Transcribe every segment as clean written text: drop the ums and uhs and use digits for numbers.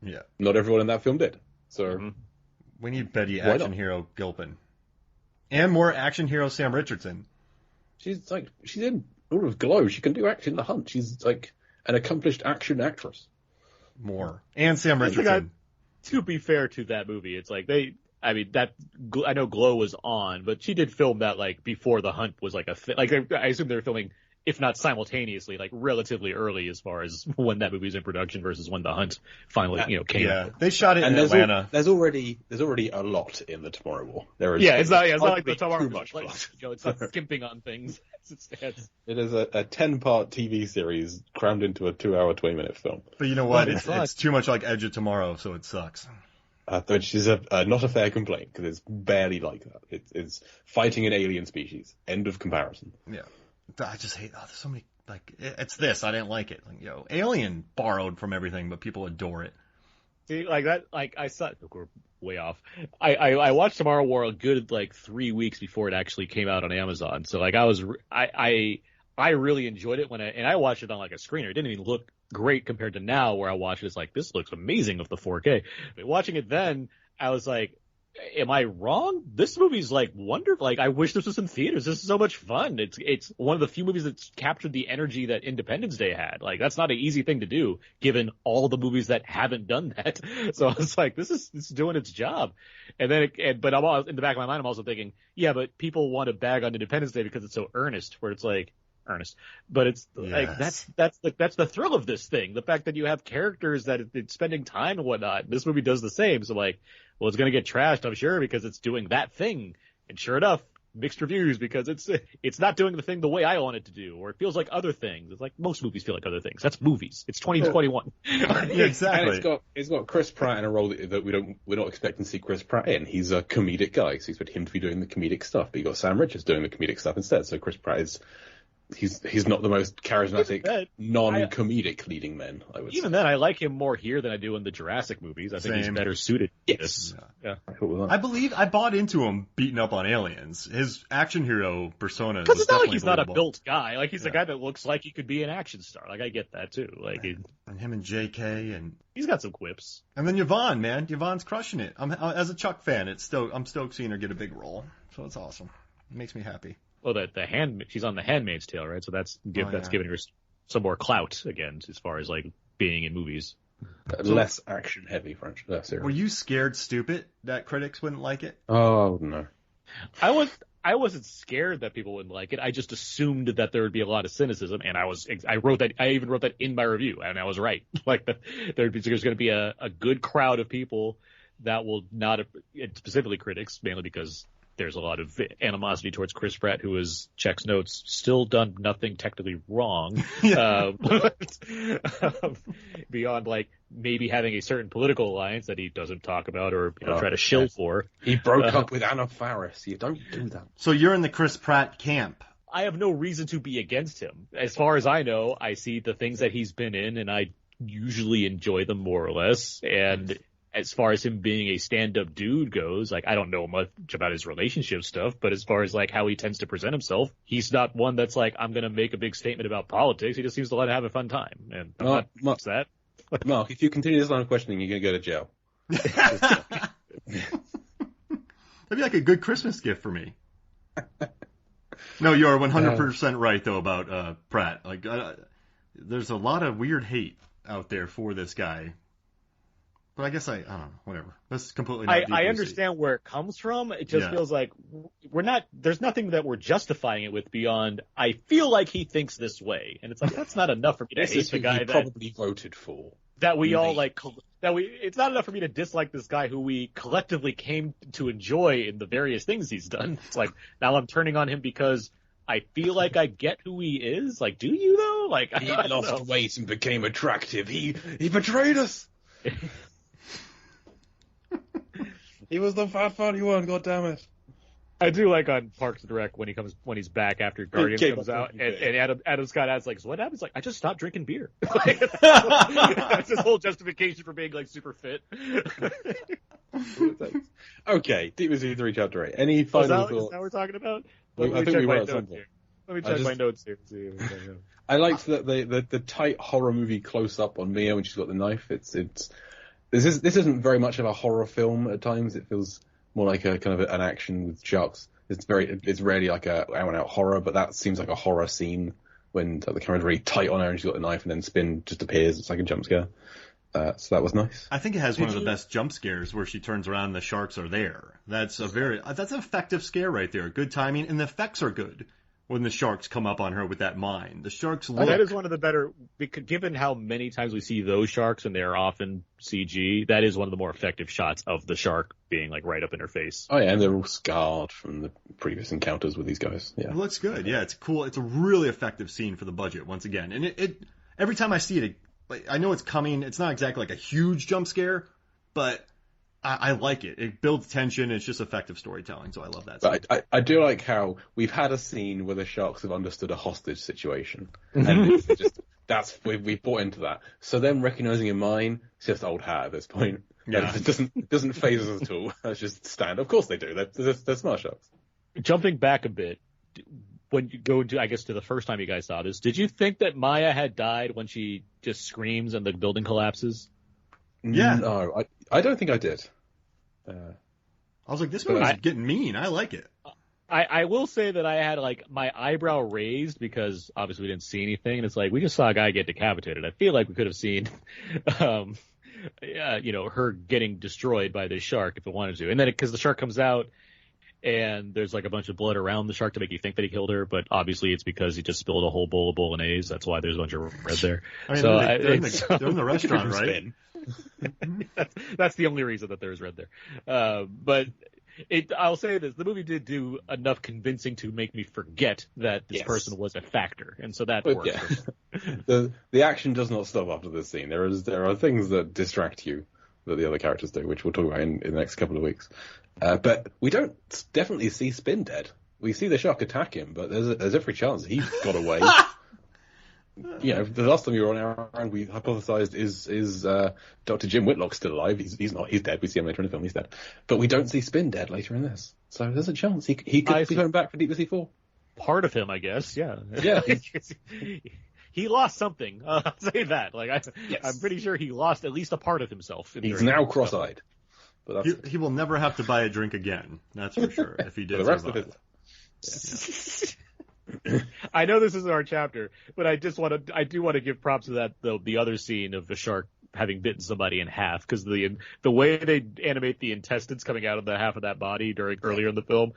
Yeah. Not everyone in that film did. So we need Betty Why action not? hero Gilpin. And more action hero Sam Richardson. she's in all of Glow. She can do action in The Hunt. She's like an accomplished action actress. More. And Sam I Richardson. To be fair to that movie, it's like I know Glow was on, but she did film that like before The Hunt was like a thing. Like I assume they were filming, if not simultaneously, like relatively early as far as when that movie's in production versus when The Hunt finally came. Yeah, they shot it in And Atlanta. there's already a lot in the Tomorrow War. There is. It's not like the arguably Tomorrow too much. much. It's not skimping on things. It is a 10-part TV series crammed into a 2-hour, 20-minute film. But you know what? But It's too much like Edge of Tomorrow, so it sucks. Which is not a fair complaint, because it's barely like that. It's fighting an alien species. End of comparison. Yeah. I just hate, there's so many, like, it's this, I didn't like it. Like, Alien borrowed from everything, but people adore it. See, like that, like I saw, we're way off. I watched Tomorrow War a good like 3 weeks before it actually came out on Amazon. So like I really enjoyed it and I watched it on like a screener. It didn't even look great compared to now where I watch it. It's like, this looks amazing with the 4K. But watching it then, I was like, am I wrong? This movie's like wonderful. Like, I wish this was in theaters. This is so much fun. It's one of the few movies that's captured the energy that Independence Day had. Like, that's not an easy thing to do, given all the movies that haven't done that. So I was like, this is doing its job. And then, but in the back of my mind, I'm also thinking, yeah, but people want to bag on Independence Day because it's so earnest, where it's like, earnest, but it's like that's the thrill of this thing. The fact that you have characters that it's spending time and whatnot. This movie does the same. So like, well, it's going to get trashed, I'm sure, because it's doing that thing. And sure enough, mixed reviews because it's not doing the thing the way I want it to do, or it feels like other things. It's like most movies feel like other things. That's movies. It's 2021. Yeah, exactly. And it's got Chris Pratt in a role that we're not expecting to see Chris Pratt in. He's a comedic guy, so you expect him to be doing the comedic stuff. But you got Sam Richards doing the comedic stuff instead. So Chris Pratt is. He's not the most charismatic, non-comedic leading man, I would say. Even then, I like him more here than I do in the Jurassic movies. I think he's better suited. Yes. Yeah. I believe I bought into him beating up on aliens. His action hero persona. Because it's not like he's not a built guy. Like, he's a guy that looks like he could be an action star. Like, I get that, too. Like, and him and JK, and he's got some quips. And then Yvonne, man. Yvonne's crushing it. As a Chuck fan, I'm stoked seeing her get a big role. So it's awesome. It makes me happy. Well, she's on The Handmaid's Tale, right? So that's giving her some more clout again, as far as like being in movies. Less action heavy French series. Were you scared stupid that critics wouldn't like it? Oh no, I wasn't scared that people wouldn't like it. I just assumed that there would be a lot of cynicism, and I even wrote that in my review, and I was right. Like there's going to be a good crowd of people that will not, specifically critics, mainly because there's a lot of animosity towards Chris Pratt, who has, checks notes, still done nothing technically wrong. Beyond like maybe having a certain political alliance that he doesn't talk about or try to shill for. He broke up with Anna Faris. You don't do that. So you're in the Chris Pratt camp. I have no reason to be against him. As far as I know, I see the things that he's been in, and I usually enjoy them more or less. And as far as him being a stand-up dude goes, like, I don't know much about his relationship stuff, but as far as like how he tends to present himself, he's not one that's like, I'm going to make a big statement about politics. He just seems to let him have a fun time. And I'm not against that. Mark, if you continue this line of questioning, you're going to go to jail. That'd be like a good Christmas gift for me. No, you are 100% right, though, about Pratt. Like, there's a lot of weird hate out there for this guy. But I guess I don't know, whatever. That's completely not I understand where it comes from. It just feels like there's nothing that we're justifying it with beyond, I feel like he thinks this way. And it's like, that's not enough for me to hate the guy that probably voted for. That we all like, it's not enough for me to dislike this guy who we collectively came to enjoy in the various things he's done. It's like, now I'm turning on him because I feel like I get who he is. Like, do you though? Like, he lost weight and became attractive. He betrayed us. He was the fat funny one, God damn it. I do like on Parks and Rec when he's back after Guardians comes out, and Adam Scott adds like, so what happens? Like, I just stopped drinking beer. That's his whole justification for being like super fit. Okay, Deep Sea 3 Chapter 8. Any final thoughts? Is that what we're talking about? I think we were at some point. Let me check my notes here. See I liked that the tight horror movie close up on Mia when she's got the knife. It's This isn't very much of a horror film at times. It feels more like a kind of an action with sharks. It's rarely like a out and out horror, but that seems like a horror scene when the camera's really tight on her and she's got the knife and then Spin just appears. It's like a jump scare. So that was nice. I think it has one of the best jump scares where she turns around and the sharks are there. That's an effective scare right there. Good timing, and the effects are good when the sharks come up on her with that mine. The sharks look... That is one of the better, given how many times we see those sharks and they're often CG, that is one of the more effective shots of the shark being like right up in her face. Oh yeah, and they're all scarred from the previous encounters with these guys. Yeah, it looks good. Yeah, it's cool. It's a really effective scene for the budget once again. And it every time I see it, I know it's coming. It's not exactly like a huge jump scare, but I like it. It builds tension. It's just effective storytelling, so I love that scene. But I do like how we've had a scene where the sharks have understood a hostage situation, and it's just we've bought into that. So them recognizing a mine, it's just old hat at this point. Yeah, it doesn't phase us at all. That's just stand. Of course they do. They're smart sharks. Jumping back a bit, when you go to, I guess, to the first time you guys saw this, did you think that Maya had died when she just screams and the building collapses? Yeah. No, I don't think I did. I was like, this movie's getting mean. I like it. I will say that I had like my eyebrow raised because obviously we didn't see anything, and it's like we just saw a guy get decapitated. I feel like we could have seen, her getting destroyed by this shark if it wanted to, and then because the shark comes out and there's like a bunch of blood around the shark to make you think that he killed her, but obviously it's because he just spilled a whole bowl of bolognese. That's why there's a bunch of red there. I mean, so they're in the restaurant, right? That's the only reason that there's red there. But I'll say this: the movie did do enough convincing to make me forget that this person was a factor, and so that worked. Yeah. The action does not stop after this scene. There are things that distract you that the other characters do, which we'll talk about in the next couple of weeks. But we don't definitely see Spin dead. We see the shark attack him, but there's every chance he got away. The last time you were on Aaron, we hypothesized is Dr. Jim Whitlock still alive? He's not. He's dead. We see him later in the film. He's dead. But we don't see Spin dead later in this. So there's a chance he could be coming back for Deep Sea 4. Part of him, I guess. Yeah. Yeah. He lost something. I'll say that. I'm pretty sure he lost at least a part of himself. He's now cross-eyed. But he will never have to buy a drink again. That's for sure. If he did the rest survive. of it. Yeah. I know this isn't our chapter, but I do want to give props to that the other scene of the shark having bitten somebody in half, because the way they animate the intestines coming out of the half of that body earlier in the film,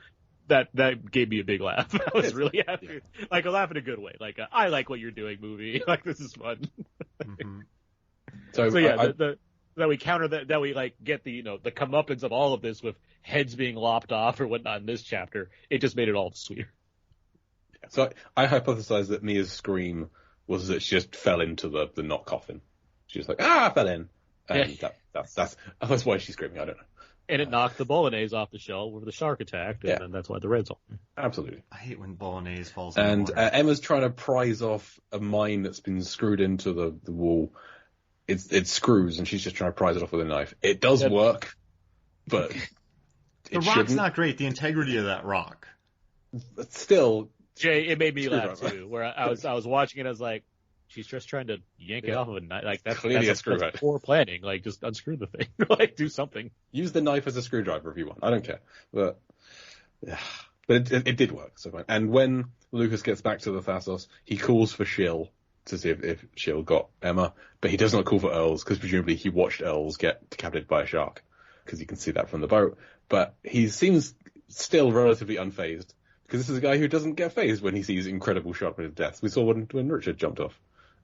that gave me a big laugh. I was really happy, like a laugh in a good way. Like I like what you're doing, movie. Like this is fun. Mm-hmm. So yeah, that we counter that we like get the the comeuppance of all of this with heads being lopped off or whatnot in this chapter. It just made it all sweeter. So I hypothesized that Mia's scream was that she just fell into the knot coffin. She was like, I fell in. And that's why she's screaming. I don't know. And it knocked the bolognese off the shell where the shark attacked, and then that's why the red's on. Absolutely. I hate when bolognese falls. And Emma's trying to prise off a mine that's been screwed into the wall. It screws, and she's just trying to prise it off with a knife. It does work, but the rock's not great. The integrity of that rock. But still, Jay, it made me laugh too. Where I was watching it, I was like, she's just trying to yank it off of a knife. Like that's poor planning. Like just unscrew the thing. Like do something. Use the knife as a screwdriver if you want. I don't care. But it did work. So fine. And when Lucas gets back to the Thassos, he calls for Shill to see if Shill got Emma, but he does not call for Earls because presumably he watched Earls get decapitated by a shark, because you can see that from the boat. But he seems still relatively unfazed, because this is a guy who doesn't get fazed when he sees incredible shark-related deaths. We saw when Richard jumped off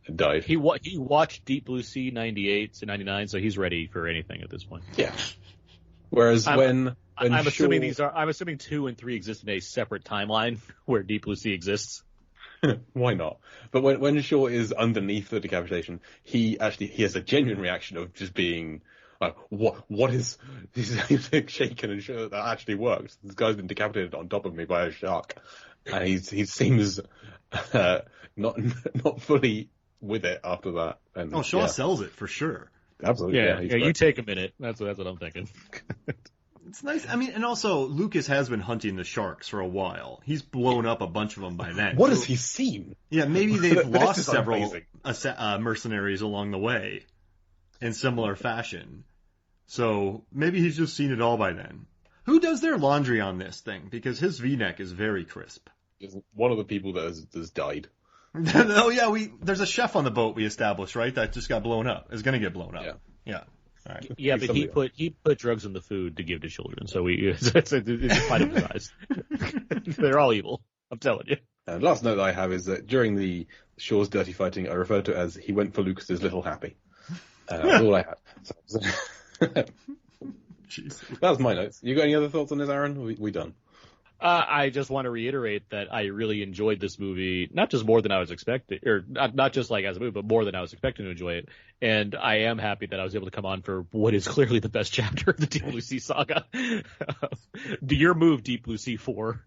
and died. He watched Deep Blue Sea 98 to 99, so he's ready for anything at this point. Yeah. Whereas I'm assuming I'm assuming 2 and 3 exist in a separate timeline where Deep Blue Sea exists. Why not? But when Shaw is underneath the decapitation, he has a genuine reaction of just being like, what is he's shaken and sure that actually works. This guy's been decapitated on top of me by a shark, and he seems not fully with it after that. And Shaw sells it for sure. Absolutely. Yeah, you take a minute. That's what I'm thinking. It's nice. I mean, and also Lucas has been hunting the sharks for a while. He's blown up a bunch of them by then. What has he seen? Yeah, maybe they've lost several mercenaries along the way in similar fashion. So maybe he's just seen it all by then. Who does their laundry on this thing? Because his V-neck is very crisp. One of the people that has died. Oh yeah, there's a chef on the boat we established, right? That just got blown up. Is going to get blown up. Yeah. All right. Yeah, but he put drugs in the food to give to children, so it's a fight of his eyes. They're all evil. I'm telling you. And last note that I have is that during the Shaw's dirty fighting, I referred to it as he went for Lucas's little happy. That's all I had. So, that was my notes. You got any other thoughts on this, Aaron? We done? I just want to reiterate that I really enjoyed this movie, not just more than I was expecting, or not just like as a movie, but more than I was expecting to enjoy it. And I am happy that I was able to come on for what is clearly the best chapter of the Deep Blue Sea saga. Do your move, Deep Blue Sea 4.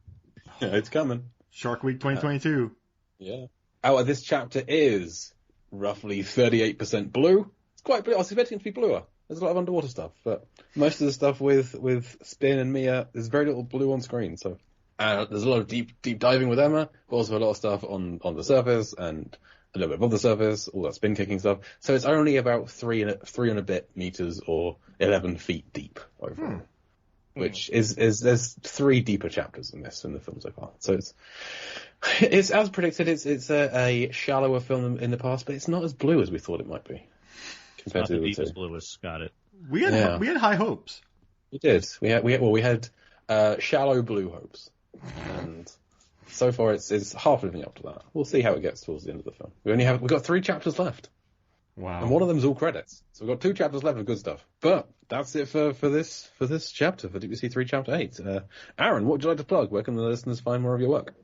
Yeah, it's coming. Shark Week 2022. Yeah. This chapter is roughly 38% blue. It's quite blue. I was expecting it to be bluer. There's a lot of underwater stuff, but most of the stuff with Spin and Mia, there's very little blue on screen. So there's a lot of deep diving with Emma, but also a lot of stuff on the surface and a little bit above the surface, all that spin kicking stuff. So it's only about three and a bit meters or 11 feet deep overall, which is there's 3 deeper chapters in the film so far. So it's as predicted. It's a shallower film in the past, but it's not as blue as we thought it might be. Compared to the deepest bluest, got it. We had high hopes. We did. We had shallow blue hopes, and so far it's half living up to that. We'll see how it gets towards the end of the film. We've got 3 chapters left. Wow. And one of them's all credits. So we've got 2 chapters left of good stuff. But that's it for this chapter, for Deep Blue Sea 3 Chapter 8. Aaron, what would you like to plug? Where can the listeners find more of your work?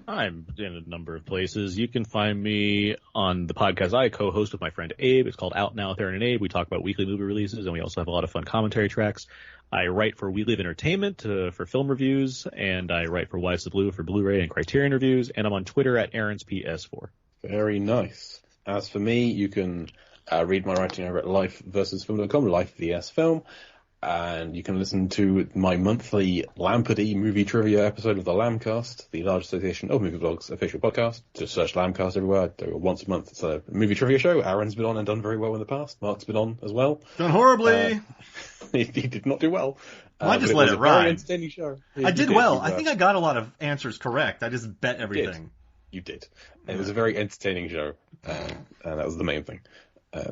I'm in a number of places. You can find me on the podcast I co-host with my friend Abe. It's called Out Now with Aaron and Abe. We talk about weekly movie releases, and we also have a lot of fun commentary tracks. I write for We Live Entertainment for film reviews, and I write for Wives of Blue for Blu-ray and Criterion reviews, and I'm on Twitter at Aaron's PS4. Very nice. As for me, you can read my writing over at lifeversusfilm.com, Life vs Film. And you can listen to my monthly Lampardy movie trivia episode of the Lambcast, the large association of movie blogs official podcast. Just search Lambcast everywhere. I do it once a month. It's a movie trivia show. Aaron's been on and done very well in the past. Mark's been on as well. Done horribly. He did not do well. Well, I just let it ride. Very entertaining show. I did well. I think I got a lot of answers correct. I just bet everything. You did. It was a very entertaining show, and that was the main thing.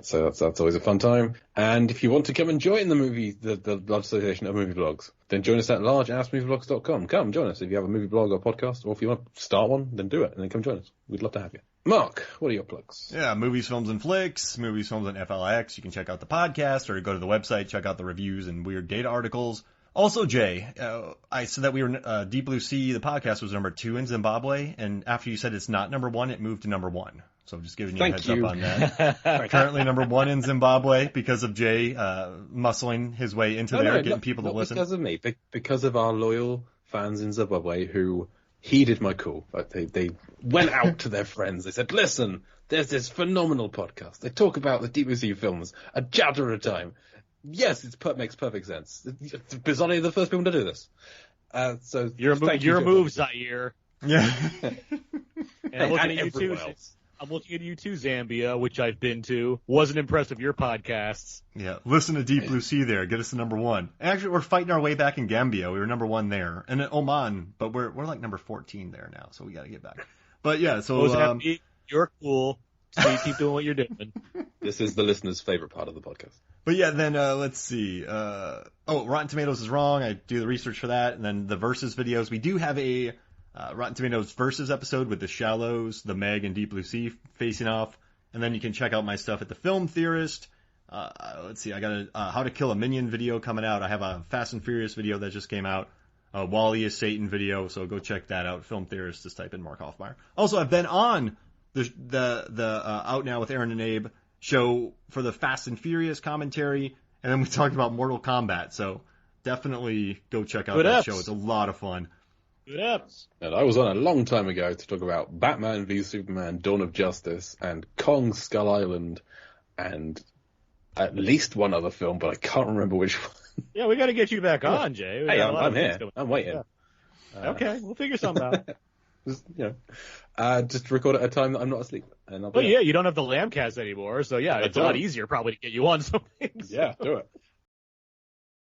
So that's always a fun time. And if you want to come and join the Large Association of Movie Blogs, then join us at largeassmovieblogs.com. Come join us if you have a movie blog or podcast, or if you want to start one, then do it, and then come join us. We'd love to have you. Mark, what are your plugs? Yeah, Movies, Films, and Flicks, Movies, Films, and FLX. You can check out the podcast, or go to the website, check out the reviews and weird data articles. Also, Jay, I said that we were Deep Blue Sea, the podcast was number 2 in Zimbabwe, and after you said it's not number 1, it moved to number 1. So I'm just giving you a heads up on that. Currently number 1 in Zimbabwe because of Jay muscling his way into getting people to listen. Because of me, because of our loyal fans in Zimbabwe who heeded my call. They went out to their friends. They said, listen, there's this phenomenal podcast. They talk about the Deep Blue Sea films a chapter at a time. Yes, it makes perfect sense. Bizarrely, the first people to do this. So your move, Zaire. Yeah. And I'm looking at you too. I'm looking at you too, Zambia, which I've been to. Wasn't impressed with your podcasts. Yeah, listen to Deep Blue Sea there. Get us to number 1. Actually, we're fighting our way back in Gambia. We were number 1 there, and in Oman, but we're like number 14 there now. So we got to get back. But yeah, so you're cool. So you keep doing what you're doing. This is the listener's favorite part of the podcast. But yeah, then let's see. Rotten Tomatoes is wrong. I do the research for that. And then the Versus videos. We do have a Rotten Tomatoes Versus episode with the Shallows, the Meg, and Deep Blue Sea facing off. And then you can check out my stuff at the Film Theorist. Let's see. I got a How to Kill a Minion video coming out. I have a Fast and Furious video that just came out. A Wally is Satan video. So go check that out. Film Theorist. Just type in Mark Hoffmeyer. Also, I've been on the Out Now with Aaron and Abe show for the Fast and Furious commentary, and then we talked about Mortal Kombat, so definitely go check out that show. It's a lot of fun. Good apps. And I was on a long time ago to talk about Batman v Superman, Dawn of Justice, and Kong Skull Island, and at least one other film, but I can't remember which one. Yeah, we got to get you back on, Jay. Hey, I'm here. I'm waiting. Yeah. Okay, we'll figure something out. Just record at a time that I'm not asleep. And you don't have the Lambcast anymore, so yeah, it's a lot easier probably to get you on some things. Yeah, do it.